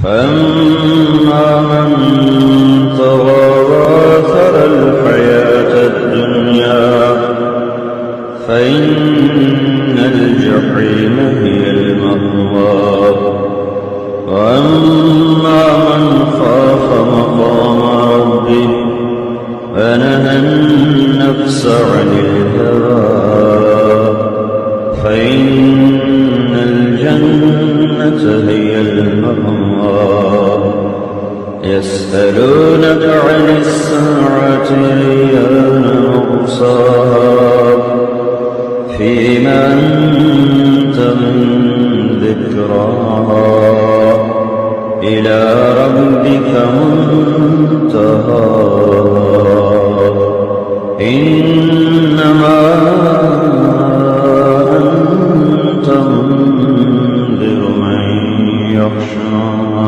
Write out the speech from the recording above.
فأما من طغى وآثر الحياة الدنيا فإن الجحيم هي المأوى. وأما من خاف مقام ربه ونهى النفس عن الهوى فإن الجنة هي المأوى. يسألونك عن الساعة أيان مرساها فيما أنت من ذكراها إلى ربك منتهاها.